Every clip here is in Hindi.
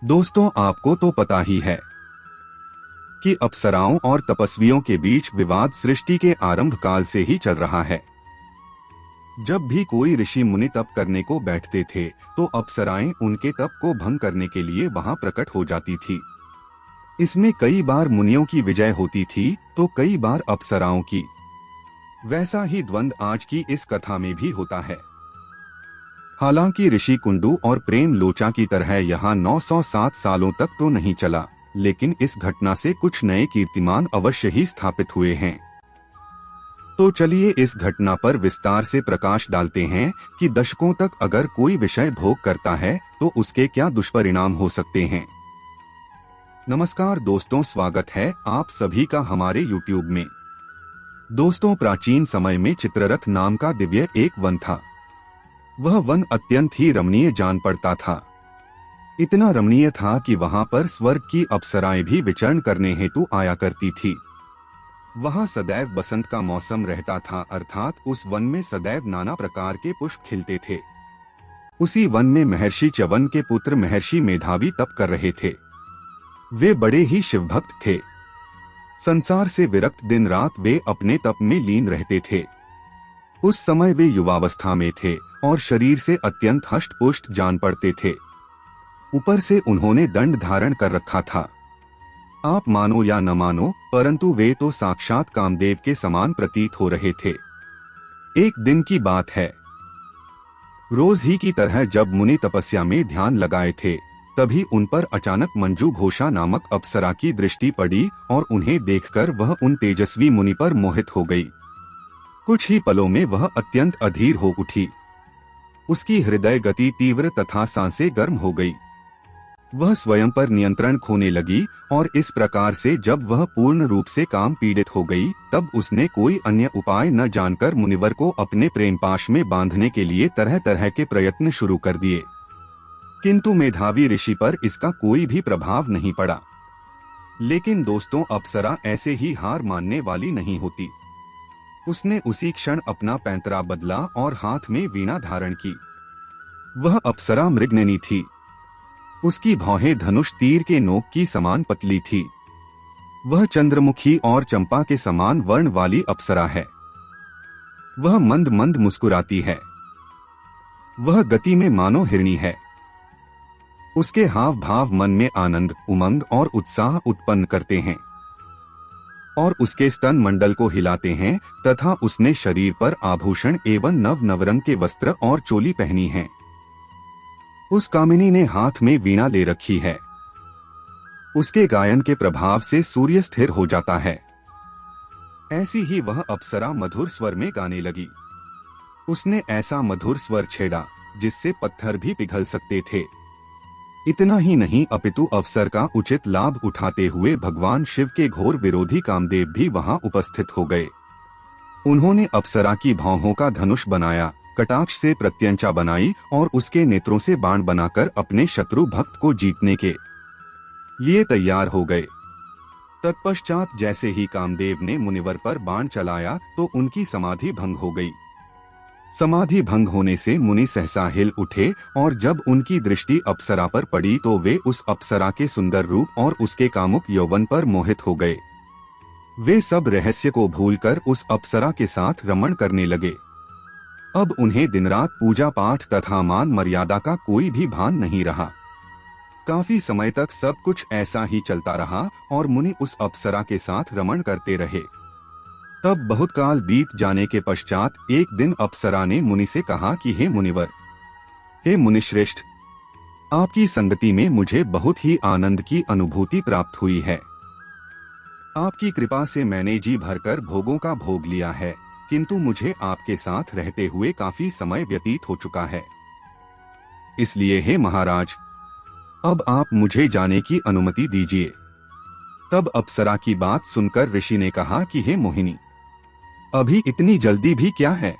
दोस्तों, आपको तो पता ही है कि अप्सराओं और तपस्वियों के बीच विवाद सृष्टि के आरंभ काल से ही चल रहा है। जब भी कोई ऋषि मुनि तप करने को बैठते थे तो अप्सराएं उनके तप को भंग करने के लिए वहां प्रकट हो जाती थी। इसमें कई बार मुनियों की विजय होती थी तो कई बार अप्सराओं की। वैसा ही द्वंद आज की इस कथा में भी होता है। हालांकि ऋषि कुंडू और प्रेम लोचा की तरह यहाँ 907 सालों तक तो नहीं चला, लेकिन इस घटना से कुछ नए कीर्तिमान अवश्य ही स्थापित हुए हैं। तो चलिए इस घटना पर विस्तार से प्रकाश डालते हैं कि दशकों तक अगर कोई विषय भोग करता है तो उसके क्या दुष्परिणाम हो सकते हैं। नमस्कार दोस्तों, स्वागत है आप सभी का हमारे YouTube में। दोस्तों, प्राचीन समय में चित्ररथ नाम का दिव्य एक वन था। वह वन अत्यंत ही रमणीय जान पड़ता था। इतना रमणीय था कि वहां पर स्वर्ग की अप्सराएं भी विचरण करने हेतु आया करती थी। वहां सदैव बसंत का मौसम रहता था, अर्थात उस वन में सदैव नाना प्रकार के पुष्प खिलते थे। उसी वन में महर्षि च्यवन के पुत्र महर्षि मेधावी तप कर रहे थे। वे बड़े ही शिवभक्त थे। संसार से विरक्त दिन रात वे अपने तप में लीन रहते थे। उस समय वे युवावस्था में थे और शरीर से अत्यंत हष्ट पुष्ट जान पड़ते थे। ऊपर से उन्होंने दंड धारण कर रखा था। आप मानो या न मानो, परंतु वे तो साक्षात कामदेव के समान प्रतीत हो रहे थे। एक दिन की बात है। रोज ही की तरह जब मुनि तपस्या में ध्यान लगाए थे, तभी उन पर अचानक मंजू घोषा नामक अप्सरा की दृष्टि पड़ी और उन्हें देखकर वह उन तेजस्वी मुनि पर मोहित हो गई। कुछ ही पलों में वह अत्यंत अधीर हो उठी। उसकी हृदय गति तीव्र तथा सांसें गर्म हो गई। वह स्वयं पर नियंत्रण खोने लगी और इस प्रकार से जब वह पूर्ण रूप से काम पीड़ित हो गई, तब उसने कोई अन्य उपाय न जानकर मुनिवर को अपने प्रेम पाश में बांधने के लिए तरह तरह के प्रयत्न शुरू कर दिए। किंतु मेधावी ऋषि पर इसका कोई भी प्रभाव नहीं पड़ा। लेकिन दोस्तों, अप्सरा ऐसे ही हार मानने वाली नहीं होती। उसने उसी क्षण अपना पैंतरा बदला और हाथ में वीणा धारण की। वह अप्सरा मृगनयनी थी। उसकी भौहें धनुष तीर के नोक की समान पतली थी। वह चंद्रमुखी और चंपा के समान वर्ण वाली अप्सरा है। वह मंद मंद मुस्कुराती है। वह गति में मानो हिरणी है। उसके हाव भाव मन में आनंद, उमंग और उत्साह उत्पन्न करते हैं और उसके स्तन मंडल को हिलाते हैं तथा उसने शरीर पर आभूषण एवं नव नवरंग के वस्त्र और चोली पहनी है। उस कामिनी ने हाथ में वीणा ले रखी है। उसके गायन के प्रभाव से सूर्य स्थिर हो जाता है। ऐसी ही वह अप्सरा मधुर स्वर में गाने लगी। उसने ऐसा मधुर स्वर छेड़ा जिससे पत्थर भी पिघल सकते थे। इतना ही नहीं, अपितु अवसर का उचित लाभ उठाते हुए भगवान शिव के घोर विरोधी कामदेव भी वहां उपस्थित हो गए। उन्होंने अप्सरा की भौहों का धनुष बनाया, कटाक्ष से प्रत्यंचा बनाई और उसके नेत्रों से बाण बनाकर अपने शत्रु भक्त को जीतने के लिए तैयार हो गए। तत्पश्चात जैसे ही कामदेव ने मुनिवर पर बाण चलाया तो उनकी समाधि भंग हो गई। समाधि भंग होने से मुनि सहसा हिल उठे और जब उनकी दृष्टि अप्सरा पर पड़ी तो वे उस अप्सरा के सुंदर रूप और उसके कामुक यौवन पर मोहित हो गए। वे सब रहस्य को भूलकर उस अप्सरा के साथ रमण करने लगे। अब उन्हें दिन रात पूजा पाठ तथा मान मर्यादा का कोई भी भान नहीं रहा। काफी समय तक सब कुछ ऐसा ही चलता रहा और मुनि उस अप्सरा के साथ रमण करते रहे। तब बहुत काल बीत जाने के पश्चात एक दिन अप्सरा ने मुनि से कहा कि हे मुनिवर, हे मुनिश्रेष्ठ, आपकी संगति में मुझे बहुत ही आनंद की अनुभूति प्राप्त हुई है। आपकी कृपा से मैंने जी भरकर भोगों का भोग लिया है, किंतु मुझे आपके साथ रहते हुए काफी समय व्यतीत हो चुका है। इसलिए हे महाराज, अब आप मुझे जाने की अनुमति दीजिए। तब अप्सरा की बात सुनकर ऋषि ने कहा कि हे मोहिनी, अभी इतनी जल्दी भी क्या है?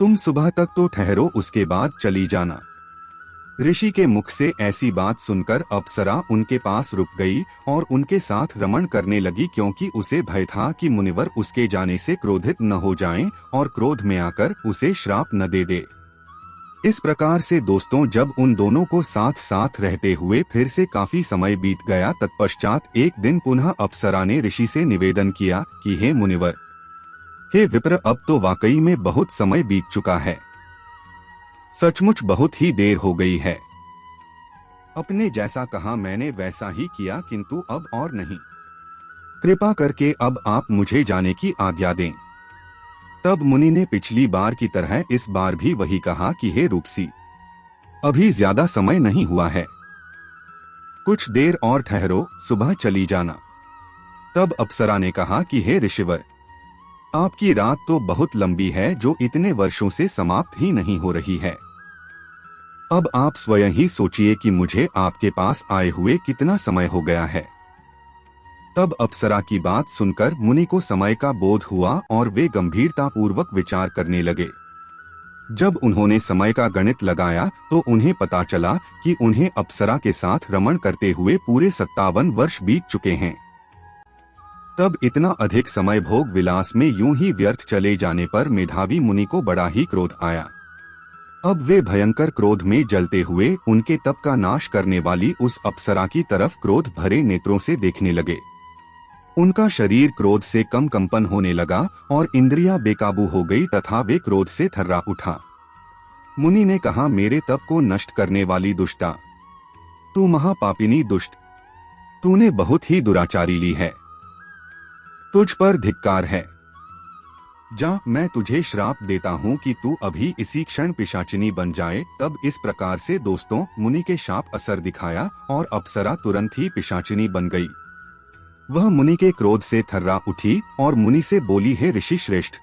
तुम सुबह तक तो ठहरो, उसके बाद चली जाना। ऋषि के मुख से ऐसी बात सुनकर अप्सरा उनके पास रुक गई और उनके साथ रमण करने लगी, क्योंकि उसे भय था कि मुनिवर उसके जाने से क्रोधित न हो जाएं और क्रोध में आकर उसे श्राप न दे दे। इस प्रकार से दोस्तों जब उन दोनों को साथ साथ रहते हुए फिर से काफी समय बीत गया, तत्पश्चात एक दिन पुनः अप्सरा ने ऋषि से निवेदन किया कि हे मुनिवर, हे विप्र, अब तो वाकई में बहुत समय बीत चुका है। सचमुच बहुत ही देर हो गई है। अपने जैसा कहा मैंने वैसा ही किया, किंतु अब और नहीं। कृपा करके अब आप मुझे जाने की आज्ञा दें। तब मुनि ने पिछली बार की तरह इस बार भी वही कहा कि हे रूपसी, अभी ज्यादा समय नहीं हुआ है, कुछ देर और ठहरो, सुबह चली जाना। तब अप्सरा ने कहा कि हे ऋषिवर, आपकी रात तो बहुत लंबी है, जो इतने वर्षों से समाप्त ही नहीं हो रही है। अब आप स्वयं ही सोचिए कि मुझे आपके पास आए हुए कितना समय हो गया है। तब अप्सरा की बात सुनकर मुनि को समय का बोध हुआ और वे गंभीरता पूर्वक विचार करने लगे। जब उन्होंने समय का गणित लगाया तो उन्हें पता चला कि उन्हें अप्सरा के साथ रमण करते हुए पूरे 57 वर्ष बीत चुके हैं। तब इतना अधिक समय भोग विलास में यूं ही व्यर्थ चले जाने पर मेधावी मुनि को बड़ा ही क्रोध आया। अब वे भयंकर क्रोध में जलते हुए उनके तप का नाश करने वाली उस अप्सरा की तरफ क्रोध भरे नेत्रों से देखने लगे। उनका शरीर क्रोध से कंपन होने लगा और इंद्रियां बेकाबू हो गई तथा वे क्रोध से थर्रा उठा। मुनि ने कहा, मेरे तप को नष्ट करने वाली दुष्टा, तू महापापिनी दुष्ट, तूने बहुत ही दुराचारी ली है, तुझ पर धिक्कार है। जा, मैं तुझे श्राप देता हूँ कि तू अभी इसी क्षण पिशाचिनी बन जाए। तब इस प्रकार से दोस्तों मुनि के शाप असर दिखाया और अप्सरा तुरंत ही पिशाचिनी बन गई। वह मुनि के क्रोध से थर्रा उठी और मुनि से बोली, हे ऋषि श्रेष्ठ,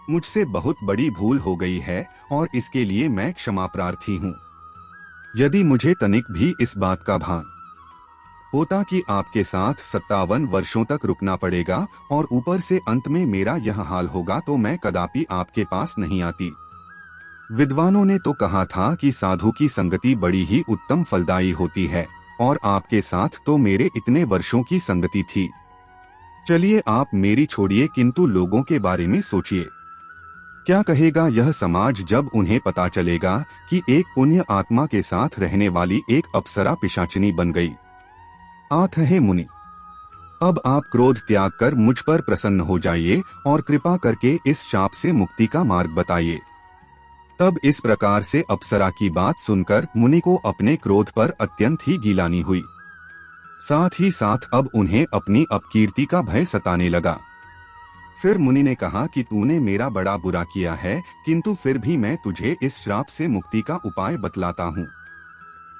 मुझसे बहुत बड़ी भूल हो गई है और इसके लिए मैं क्षमा प्रार्थी हूँ। यदि मुझे तनिक भी इस बात का भान होता कि आपके साथ 57 वर्षों तक रुकना पड़ेगा और ऊपर से अंत में मेरा यह हाल होगा, तो मैं कदापि आपके पास नहीं आती। विद्वानों ने तो कहा था कि साधु की संगति बड़ी ही उत्तम फलदायी होती है और आपके साथ तो मेरे इतने वर्षों की संगति थी। चलिए आप मेरी छोड़िए, किंतु लोगों के बारे में सोचिए। क्या कहेगा यह समाज जब उन्हें पता चलेगा कि एक पुण्य आत्मा के साथ रहने वाली एक अप्सरा पिशाचिनी बन गई। आठ हे मुनि, अब आप क्रोध त्याग कर मुझ पर प्रसन्न हो जाइए और कृपा करके इस शाप से मुक्ति का मार्ग बताइए। तब इस प्रकार से अप्सरा की बात सुनकर मुनि को अपने क्रोध पर अत्यंत ही गिलानी हुई। साथ ही साथ अब उन्हें अपनी अपकीर्ति का भय सताने लगा। फिर मुनि ने कहा कि तूने मेरा बड़ा बुरा किया है, किंतु फिर भी मैं तुझे इस श्राप से मुक्ति का उपाय बतलाता हूँ।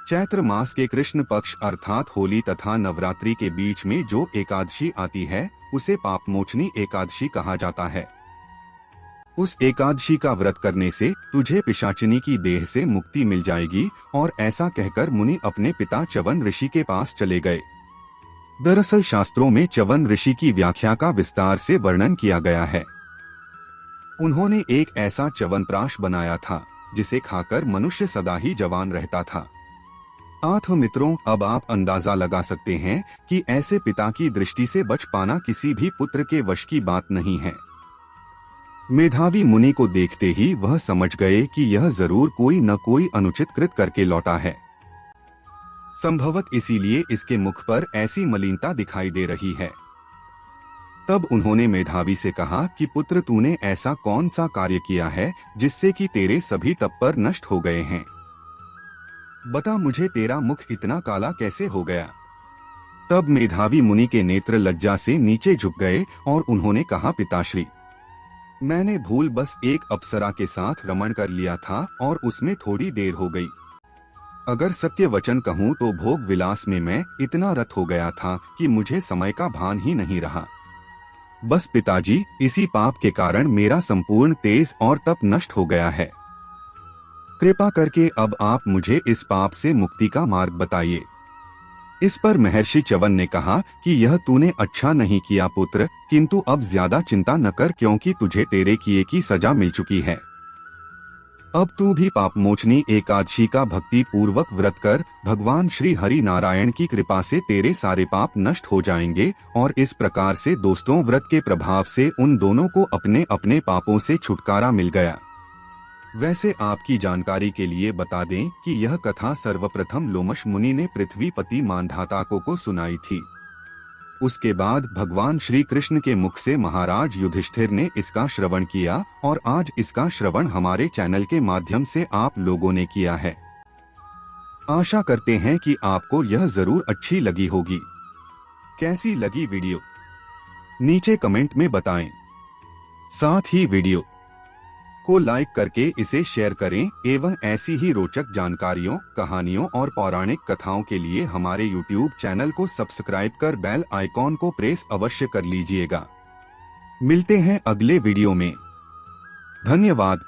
चैत्र मास के कृष्ण पक्ष अर्थात होली तथा नवरात्रि के बीच में जो एकादशी आती है उसे पापमोचनी एकादशी कहा जाता है। उस एकादशी का व्रत करने से तुझे पिशाचिनी की देह से मुक्ति मिल जाएगी। और ऐसा कहकर मुनि अपने पिता च्यवन ऋषि के पास चले गए। दरअसल शास्त्रों में च्यवन ऋषि की व्याख्या का विस्तार से वर्णन किया गया है। उन्होंने एक ऐसा च्यवनप्राश बनाया था जिसे खाकर मनुष्य सदा ही जवान रहता था। आठ मित्रों, अब आप अंदाजा लगा सकते हैं कि ऐसे पिता की दृष्टि से बच पाना किसी भी पुत्र के वश की बात नहीं है। मेधावी मुनि को देखते ही वह समझ गए कि यह जरूर कोई न कोई अनुचित कृत करके लौटा है। संभवत इसीलिए इसके मुख पर ऐसी मलिनता दिखाई दे रही है। तब उन्होंने मेधावी से कहा कि पुत्र, तूने ऐसा कौन सा कार्य किया है जिससे कि तेरे सभी तप पर नष्ट हो गए हैं? बता मुझे, तेरा मुख इतना काला कैसे हो गया? तब मेधावी मुनि के नेत्र लज्जा से नीचे झुक गए और उन्होंने कहा, पिताश्री, मैंने भूल बस एक अप्सरा के साथ रमण कर लिया था और उसमें थोड़ी देर हो गई। अगर सत्य वचन कहूँ तो भोग विलास में मैं इतना रत हो गया था कि मुझे समय का भान ही नहीं रहा। बस पिताजी, इसी पाप के कारण मेरा संपूर्ण तेज और तप नष्ट हो गया है। कृपा करके अब आप मुझे इस पाप से मुक्ति का मार्ग बताइए। इस पर महर्षि च्यवन ने कहा कि यह तूने अच्छा नहीं किया पुत्र, किंतु अब ज्यादा चिंता न कर, क्योंकि तुझे तेरे किए की सजा मिल चुकी है। अब तू भी पापमोचनी एकादशी का भक्ति पूर्वक व्रत कर, भगवान श्री हरि नारायण की कृपा से तेरे सारे पाप नष्ट हो जाएंगे। और इस प्रकार से दोस्तों व्रत के प्रभाव से उन दोनों को अपने अपने पापों से छुटकारा मिल गया। वैसे आपकी जानकारी के लिए बता दें कि यह कथा सर्वप्रथम लोमश मुनि ने पृथ्वीपति मांधाता को सुनाई थी। उसके बाद भगवान श्री कृष्ण के मुख से महाराज युधिष्ठिर ने इसका श्रवण किया और आज इसका श्रवण हमारे चैनल के माध्यम से आप लोगों ने किया है। आशा करते हैं कि आपको यह जरूर अच्छी लगी होगी। कैसी लगी वीडियो नीचे कमेंट में बताएं। साथ ही वीडियो को लाइक करके इसे शेयर करें एवं ऐसी ही रोचक जानकारियों, कहानियों और पौराणिक कथाओं के लिए हमारे YouTube चैनल को सब्सक्राइब कर बेल आइकॉन को प्रेस अवश्य कर लीजिएगा। मिलते हैं अगले वीडियो में। धन्यवाद।